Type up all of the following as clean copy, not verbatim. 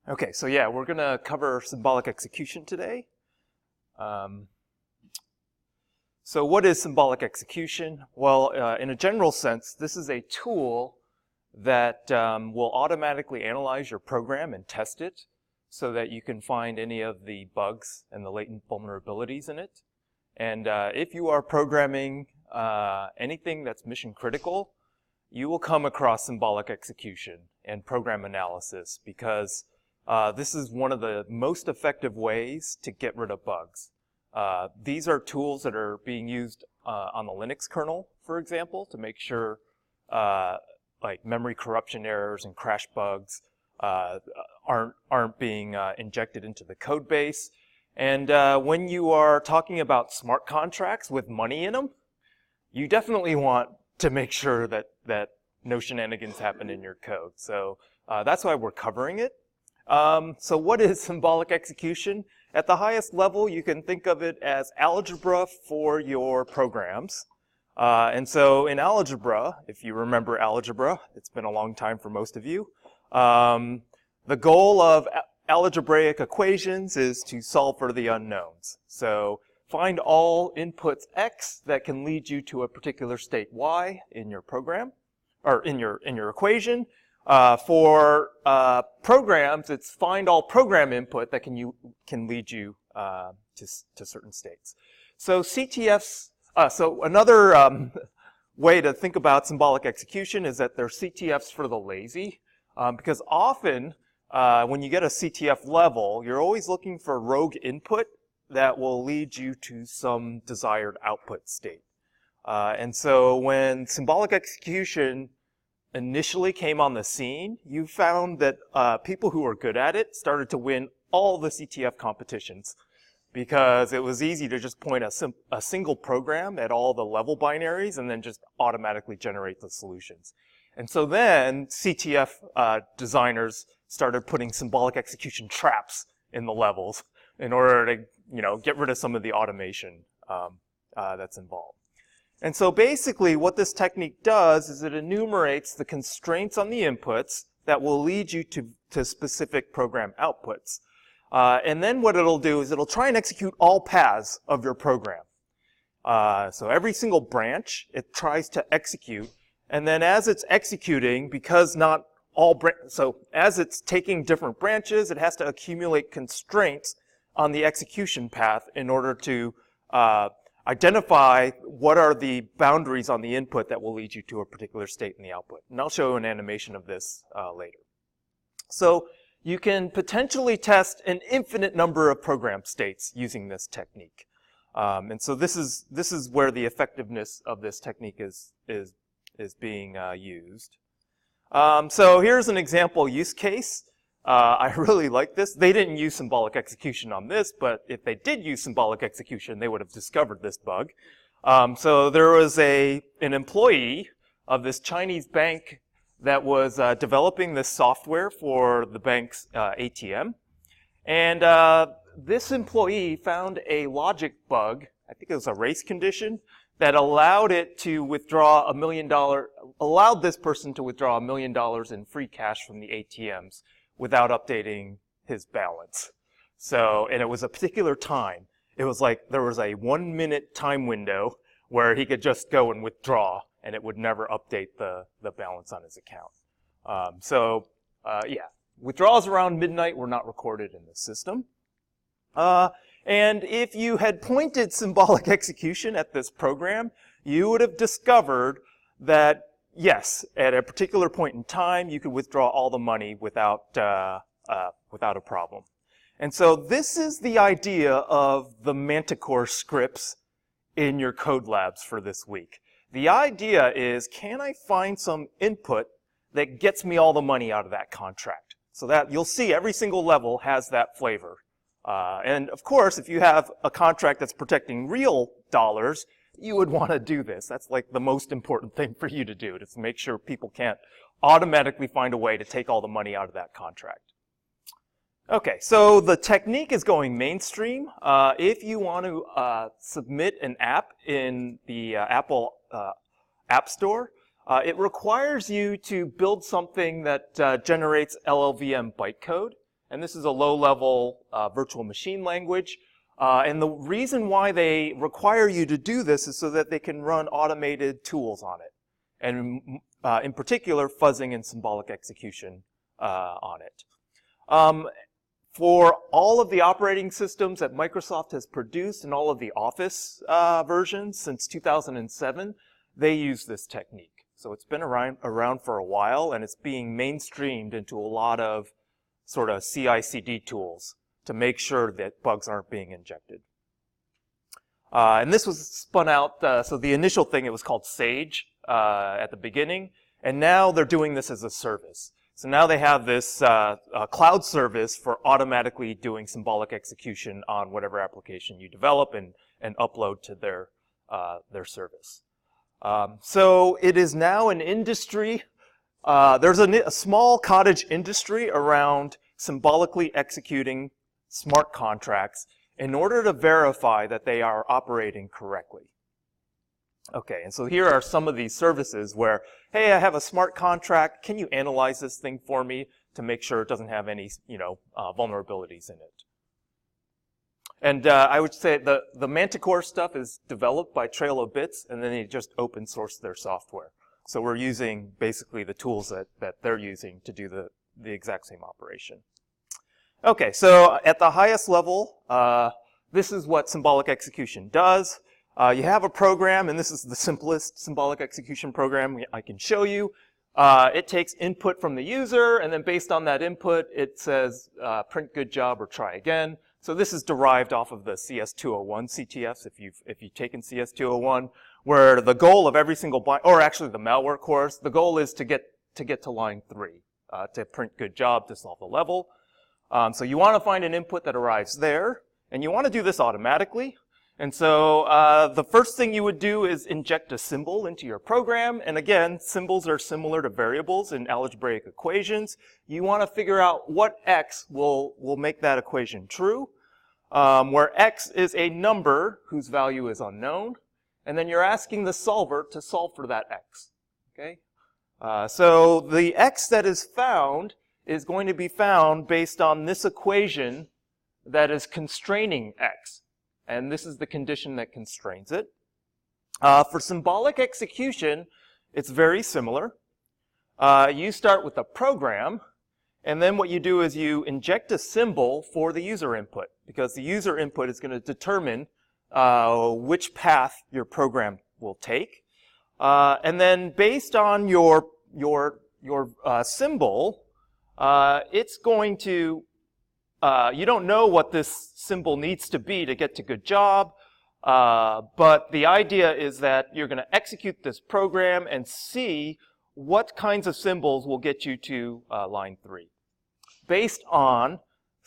Okay, so yeah, we're going to cover symbolic execution today. So what is symbolic execution? Well, in a general sense, this is a tool that will automatically analyze your program and test it so that you can find any of the bugs and the latent vulnerabilities in it. And if you are programming anything that's mission critical, you will come across symbolic execution and program analysis because this is one of the most effective ways to get rid of bugs. These are tools that are being used on the Linux kernel, for example, to make sure like memory corruption errors and crash bugs aren't being injected into the code base. And when you are talking about smart contracts with money in them, you definitely want to make sure that no shenanigans happen in your code. So that's why we're covering it. So what is symbolic execution? At the highest level, you can think of it as algebra for your programs. And so in algebra, if you remember algebra, it's been a long time for most of you, the goal of algebraic equations is to solve for the unknowns. So find all inputs x that can lead you to a particular state y in your program, or in your equation. For programs, it's find all program input that can lead you to certain states. So CTFs. So another way to think about symbolic execution is that they're CTFs for the lazy, because often when you get a CTF level, you're always looking for rogue input that will lead you to some desired output state. And so when symbolic execution initially came on the scene, you found that people who were good at it started to win all the CTF competitions because it was easy to just point a single program at all the level binaries and then just automatically generate the solutions. And so then CTF designers started putting symbolic execution traps in the levels in order to get rid of some of the automation that's involved. And so basically what this technique does is it enumerates the constraints on the inputs that will lead you to specific program outputs. And then what it'll do is it'll try and execute all paths of your program. So every single branch it tries to execute, and then as it's executing, because not all so as it's taking different branches, it has to accumulate constraints on the execution path in order to identify what are the boundaries on the input that will lead you to a particular state in the output. And I'll show you an animation of this later. So you can potentially test an infinite number of program states using this technique. And so this is where the effectiveness of this technique is being used. So here's an example use case. I really like this. They didn't use symbolic execution on this, but if they did use symbolic execution, they would have discovered this bug. So there was an employee of this Chinese bank that was developing this software for the bank's ATM. And this employee found a logic bug, I think it was a race condition, that allowed it to withdraw allowed this person to withdraw $1 million in free cash from the ATMs without updating his balance. So, and it was a particular time. It was like there was a 1-minute time window where he could just go and withdraw and it would never update the balance on his account. Yeah, withdrawals around midnight were not recorded in the system. And if you had pointed symbolic execution at this program, you would have discovered that yes, at a particular point in time, you could withdraw all the money without a problem. And so this is the idea of the Manticore scripts in your code labs for this week. The idea is, can I find some input that gets me all the money out of that contract? So that you'll see every single level has that flavor. And of course, if you have a contract that's protecting real dollars, you would want to do this. That's like the most important thing for you to do, to make sure people can't automatically find a way to take all the money out of that contract. Okay, so the technique is going mainstream. If you want to submit an app in the Apple App Store, it requires you to build something that generates LLVM bytecode. And this is a low-level virtual machine language. And the reason why they require you to do this is so that they can run automated tools on it. And in particular, fuzzing and symbolic execution on it. For all of the operating systems that Microsoft has produced and all of the Office versions since 2007, they use this technique. So it's been around for a while, and it's being mainstreamed into a lot of sort of CI/CD tools to make sure that bugs aren't being injected. And this was spun out, so the initial thing, it was called Sage at the beginning, and now they're doing this as a service. So now they have this cloud service for automatically doing symbolic execution on whatever application you develop and upload to their service. So it is now an industry. There's a small cottage industry around symbolically executing smart contracts in order to verify that they are operating correctly. Okay, and so here are some of these services where, hey, I have a smart contract. Can you analyze this thing for me to make sure it doesn't have any, vulnerabilities in it? And I would say the Manticore stuff is developed by Trail of Bits, and then they just open source their software. So we're using basically the tools that they're using to do the exact same operation. Okay, so at the highest level, this is what symbolic execution does. You have a program, and this is the simplest symbolic execution program I can show you. It takes input from the user, and then based on that input, it says print good job or try again. So this is derived off of the CS410 CTFs, if you've taken CS410, where the goal of every single or actually the malware course, the goal is to get to line 3, to print good job to solve the level. So you want to find an input that arrives there, and you want to do this automatically. And so the first thing you would do is inject a symbol into your program. And again, symbols are similar to variables in algebraic equations. You want to figure out what x will make that equation true, where x is a number whose value is unknown. And then you're asking the solver to solve for that x. Okay? So the x that is found is going to be found based on this equation that is constraining x. And this is the condition that constrains it. For symbolic execution, it's very similar. You start with a program, and then what you do is you inject a symbol for the user input, because the user input is going to determine which path your program will take. And then based on your symbol, it's going to you don't know what this symbol needs to be to get to good job, but the idea is that you're going to execute this program and see what kinds of symbols will get you to line 3, based on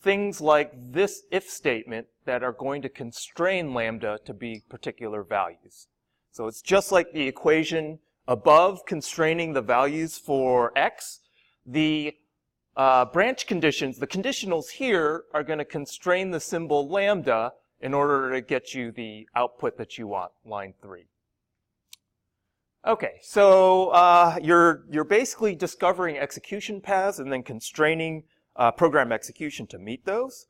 things like this if statement that are going to constrain lambda to be particular values. So it's just like the equation above constraining the values for x. The branch conditions, the conditionals here, are going to constrain the symbol lambda in order to get you the output that you want, line 3. Okay, so you're basically discovering execution paths and then constraining program execution to meet those.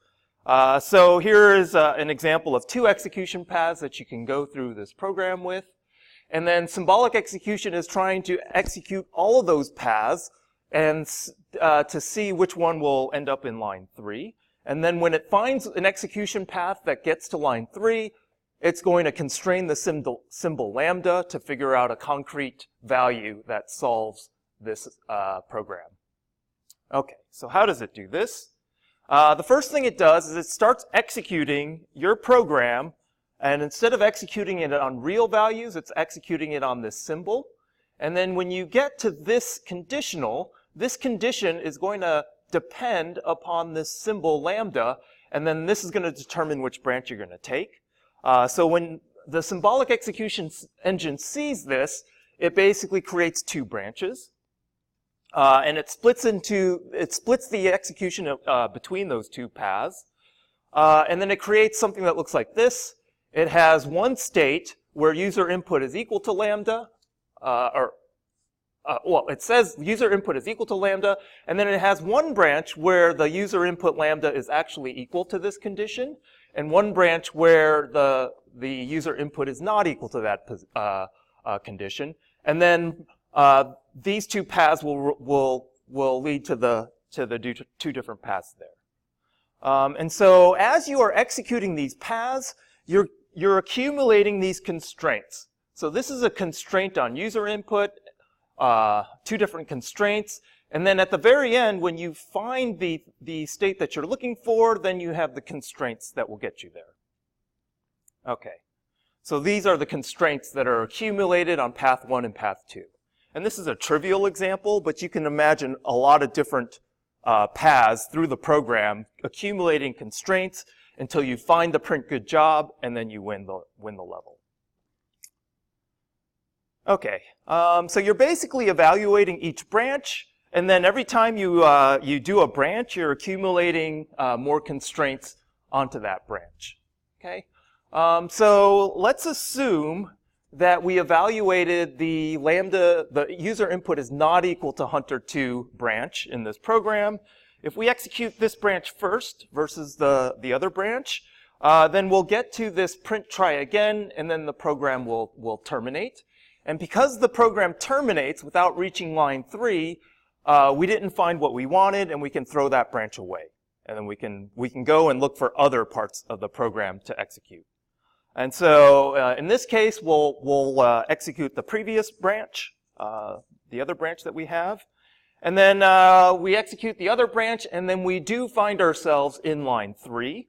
So here is an example of 2 execution paths that you can go through this program with. And then symbolic execution is trying to execute all of those paths and to see which one will end up in line 3. And then when it finds an execution path that gets to line 3, it's going to constrain the symbol lambda to figure out a concrete value that solves this program. Okay, so how does it do this? The first thing it does is it starts executing your program, and instead of executing it on real values, it's executing it on this symbol. And then when you get to this conditional, this condition is going to depend upon this symbol lambda, and then this is going to determine which branch you're going to take. So when the symbolic execution engine sees this, it basically creates 2 branches. And it splits the execution between those 2 paths. And then it creates something that looks like this. It has one state where user input is equal to lambda, well, it says user input is equal to lambda, and then it has one branch where the user input lambda is actually equal to this condition, and one branch where the user input is not equal to that condition. And then these two paths will lead to the two different paths there. And so as you are executing these paths, you're accumulating these constraints. So this is a constraint on user input, two different constraints, and then at the very end, when you find the state that you're looking for, then you have the constraints that will get you there. Okay, so these are the constraints that are accumulated on path 1 and path 2. And this is a trivial example, but you can imagine a lot of different paths through the program accumulating constraints until you find the print good job, and then you win the level. Okay, so you're basically evaluating each branch, and then every time you do a branch, you're accumulating more constraints onto that branch. Okay, so let's assume that we evaluated the lambda, the user input is not equal to hunter2 branch in this program. If we execute this branch first versus the other branch, then we'll get to this print try again, and then the program will terminate. And because the program terminates without reaching line 3, we didn't find what we wanted, and we can throw that branch away. And then we can go and look for other parts of the program to execute. And so in this case, we'll execute the previous branch, the other branch that we have. And then we execute the other branch, and then we do find ourselves in line 3.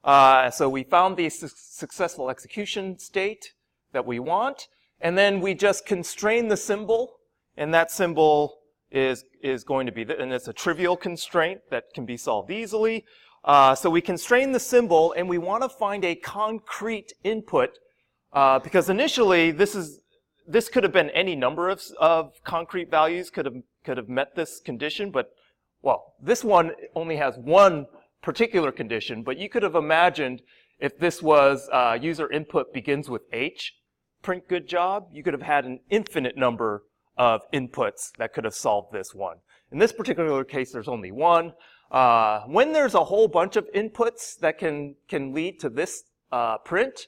So we found the successful execution state that we want, and then we just constrain the symbol, and that symbol is going to be, and it's a trivial constraint that can be solved easily. So we constrain the symbol, and we want to find a concrete input, because initially this could have been any number of concrete values could have met this condition, but well, this one only has one particular condition, but you could have imagined if this was user input begins with H, print good job, you could have had an infinite number of inputs that could have solved this one. In this particular case, there's only one. When there's a whole bunch of inputs that can lead to this print,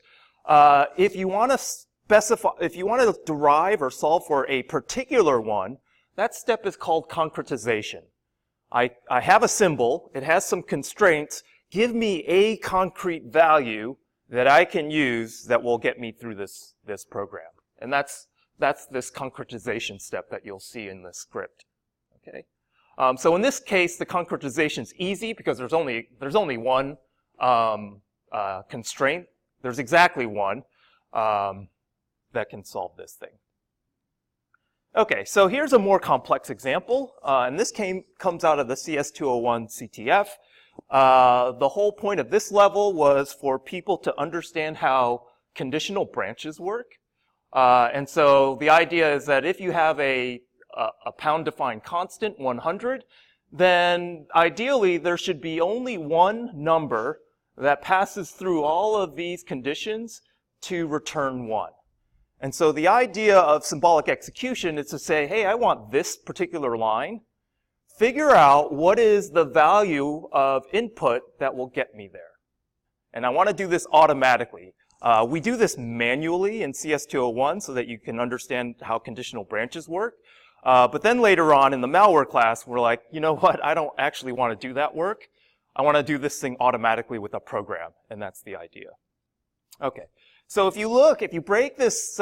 if you want to specify, if you want to derive or solve for a particular one, that step is called concretization. I have a symbol, it has some constraints, give me a concrete value that I can use that will get me through this program. And that's this concretization step that you'll see in the script. Okay. So in this case, the concretization is easy because there's only one constraint. There's exactly one that can solve this thing. Okay, so here's a more complex example, and this comes out of the CS410 CTF. The whole point of this level was for people to understand how conditional branches work. And so the idea is that if you have a pound-defined constant, 100, then ideally there should be only one number that passes through all of these conditions to return 1. And so the idea of symbolic execution is to say, hey, I want this particular line. Figure out what is the value of input that will get me there. And I want to do this automatically. We do this manually in CS410 so that you can understand how conditional branches work. But then later on in the malware class, we're like, you know what? I don't actually want to do that work. I want to do this thing automatically with a program, and that's the idea. Okay. So if you break this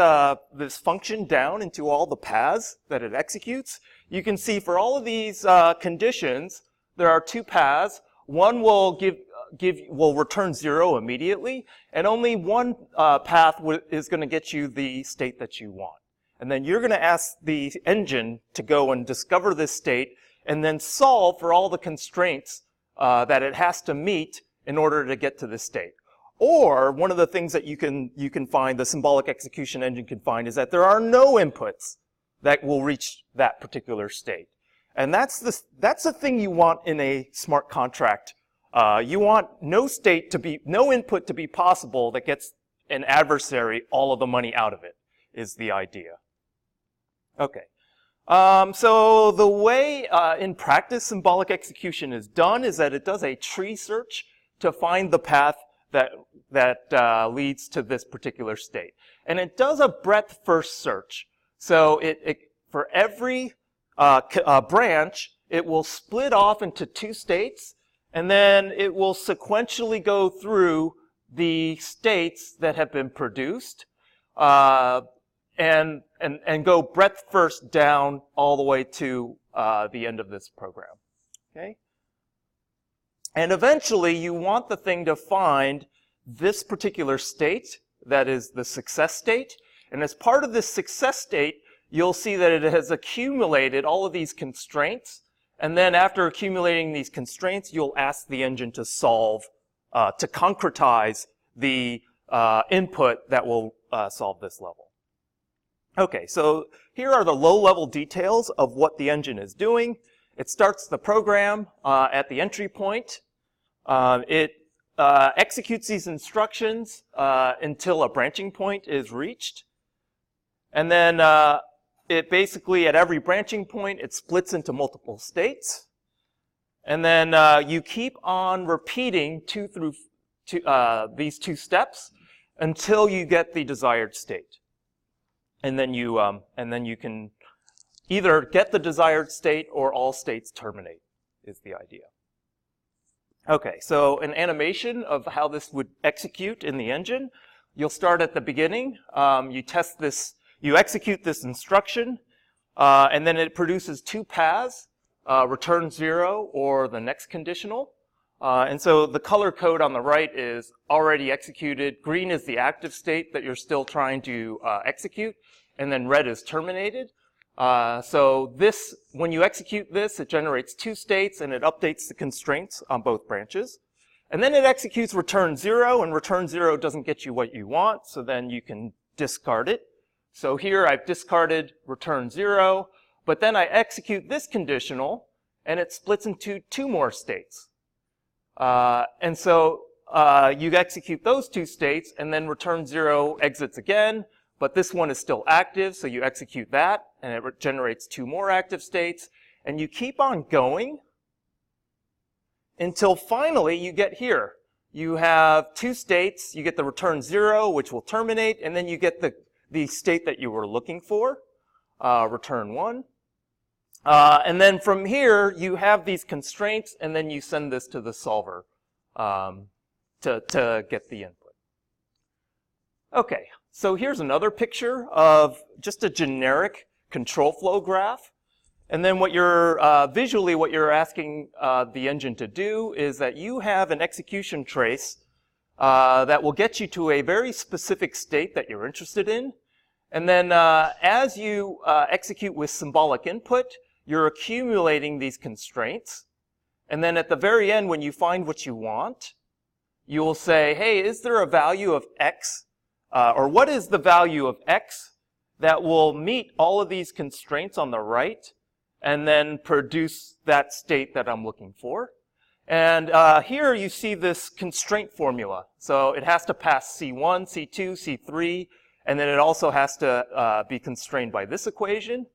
function down into all the paths that it executes, you can see for all of these conditions, there are two paths. One will will return 0 immediately, and only one path is going to get you the state that you want. And then you're going to ask the engine to go and discover this state, and then solve for all the constraints that it has to meet in order to get to this state. Or one of the things that you can find, the symbolic execution engine can find, is that there are no inputs that will reach that particular state. And that's the thing you want in a smart contract. You want no input to be possible that gets an adversary all of the money out of it, is the idea. Okay. So the way in practice symbolic execution is done is that it does a tree search to find the path that leads to this particular state. And it does a breadth first search. So for every branch, it will split off into 2 states, and then it will sequentially go through the states that have been produced, and go breadth first down all the way to the end of this program. Okay? And eventually, you want the thing to find this particular state, that is the success state. And as part of this success state, you'll see that it has accumulated all of these constraints. And then after accumulating these constraints, you'll ask the engine to solve, to concretize the input that will solve this level. Okay, so here are the low-level details of what the engine is doing. It starts the program at the entry point. It executes these instructions until a branching point is reached. And then it basically, at every branching point, it splits into multiple states. And then you keep on repeating these 2 steps until you get the desired state. And then you can either get the desired state or all states terminate, is the idea. Okay, so an animation of how this would execute in the engine. You'll start at the beginning. You test this, you execute this instruction, and then it produces 2 paths, return 0 or the next conditional. And so the color code on the right is already executed. Green is the active state that you're still trying to execute, and then red is terminated. So this, when you execute this, it generates 2 states and it updates the constraints on both branches. And then it executes return 0, and return 0 doesn't get you what you want, so then you can discard it. So here I've discarded return 0, but then I execute this conditional, and it splits into 2 more states. And so you execute those 2 states, and then return 0 exits again, but this one is still active, so you execute that, and it generates 2 more active states, and you keep on going until finally you get here. You have 2 states, you get the return 0, which will terminate, and then you get the state that you were looking for, return 1. And then from here, you have these constraints, and then you send this to the solver to get the input. Okay, so here's another picture of just a generic control flow graph. And then what you're visually what you're asking the engine to do is that you have an execution trace that will get you to a very specific state that you're interested in. And then as you execute with symbolic input, you're accumulating these constraints. And then at the very end, when you find what you want, you will say, hey, is there a value of x, or what is the value of x that will meet all of these constraints on the right and then produce that state that I'm looking for? And here you see this constraint formula. So it has to pass C1, C2, C3, and then it also has to be constrained by this equation.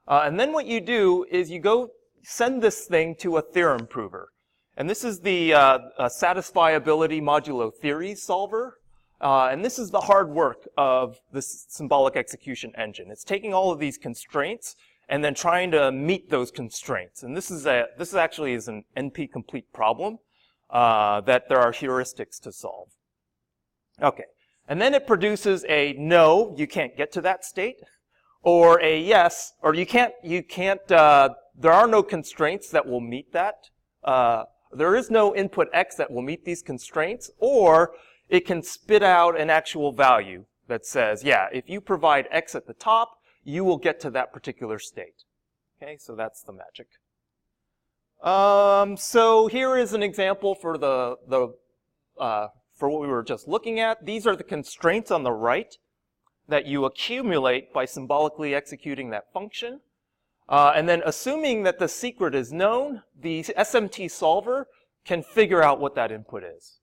And then what you do is you go send this thing to a theorem prover. And this is the satisfiability modulo theory solver. And this is the hard work of this symbolic execution engine. It's taking all of these constraints and then trying to meet those constraints. And this actually is an NP-complete problem that there are heuristics to solve. Okay, and then it produces a no, you can't get to that state, or a yes, or you can't. There are no constraints that will meet that. There is no input x that will meet these constraints, or it can spit out an actual value that says, yeah, if you provide x at the top, you will get to that particular state. Okay, so that's the magic. So here is an example for for what we were just looking at. These are the constraints on the right that you accumulate by symbolically executing that function. And then assuming that the secret is known, the SMT solver can figure out what that input is.